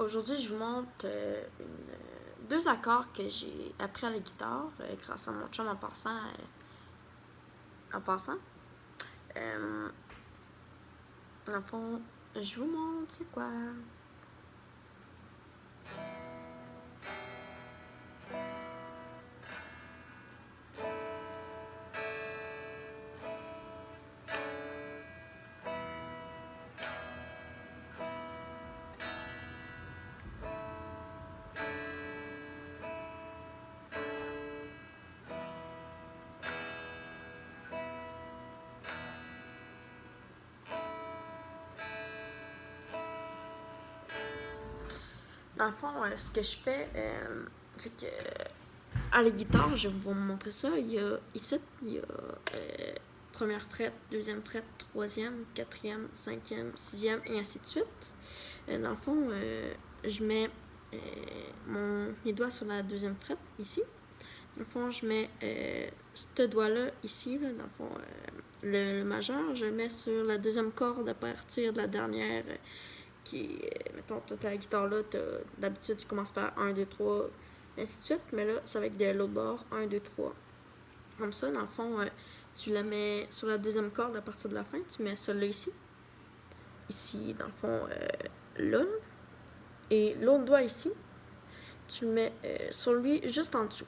Aujourd'hui, je vous montre deux accords que j'ai appris à la guitare grâce à mon chum en passant. Dans le fond, je vous montre c'est quoi. Dans le fond, ce que je fais, c'est que à la guitare, je vais vous montrer ça. Il y a ici, il y a première fret, deuxième fret, troisième, quatrième, cinquième, sixième et ainsi de suite. Dans le fond, je mets mes doigts sur la deuxième fret ici. Dans le fond, je mets ce doigt-là ici, là, dans le fond, le majeur, je le mets sur la deuxième corde à partir de la dernière qui, mettons, toute la guitare-là, d'habitude, tu commences par 1, 2, 3, ainsi de suite, mais là, c'est avec de l'autre bord, 1, 2, 3. Comme ça, dans le fond, tu la mets sur la deuxième corde à partir de la fin, tu mets celle-là ici. Ici, dans le fond, là. Et l'autre doigt ici, tu le mets sur lui juste en dessous.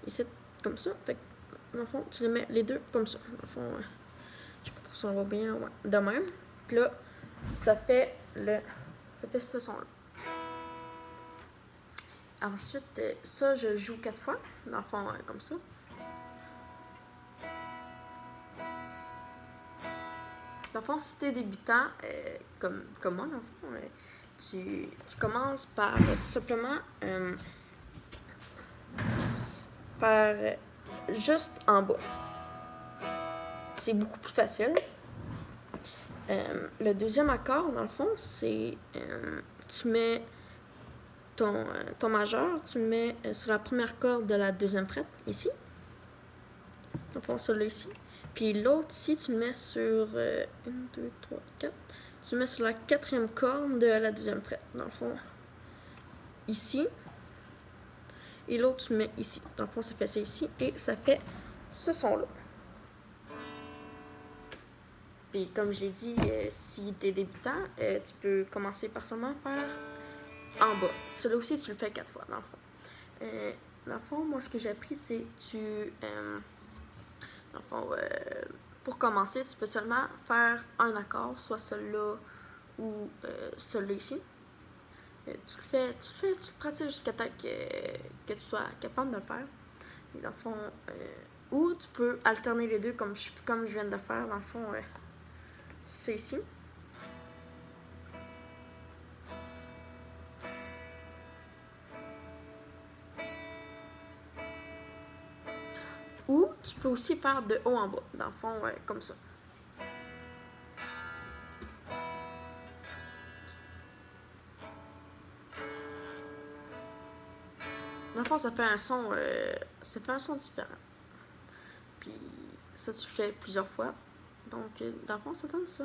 Ici, comme ça. Fait que, dans le fond, tu les mets les deux comme ça. Dans le fond, je sais pas trop si on voit bien, ouais, de même. Puis là, ça fait ce son-là. Ensuite, ça, je le joue 4 fois, dans le fond, comme ça. Dans le fond, si t'es débutant, comme moi, dans le fond, tu commences par tout simplement par juste en bas. C'est beaucoup plus facile. Le deuxième accord, dans le fond, c'est tu mets ton majeur, tu le mets sur la première corde de la deuxième fret, ici. Dans le fond, celui-là ici. Puis l'autre ici, tu le mets sur 1, 2, 3, 4. Tu le mets sur la quatrième corde de la deuxième fret, dans le fond, ici. Et l'autre, tu le mets ici. Dans le fond, ça fait ça ici. Et ça fait ce son-là. Puis comme je l'ai dit, si tu es débutant, tu peux commencer par seulement faire en bas. Celui-là aussi, tu le fais 4 fois, dans le fond. Dans le fond, moi, ce que j'ai appris, c'est dans le fond, pour commencer, tu peux seulement faire un accord, soit celui-là ou celui-là ici. Tu le pratiques jusqu'à temps que tu sois capable de le faire. Et dans le fond, ou tu peux alterner les deux comme je viens de le faire. Dans le fond, c'est ici. Ou tu peux aussi faire de haut en bas, dans le fond, comme ça. Dans le fond, ça fait un son différent. Puis ça, tu le fais plusieurs fois. Donc, dans le fond, ça donne ça.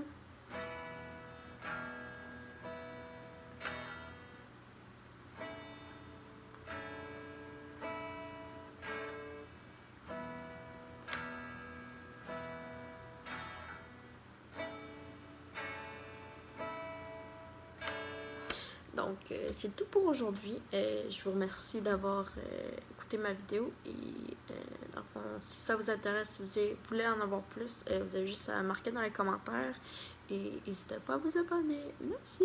Donc, c'est tout pour aujourd'hui. Je vous remercie d'avoir écouté ma vidéo. Et dans le fond, si ça vous intéresse, si vous voulez en avoir plus, vous avez juste à marquer dans les commentaires. Et n'hésitez pas à vous abonner. Merci!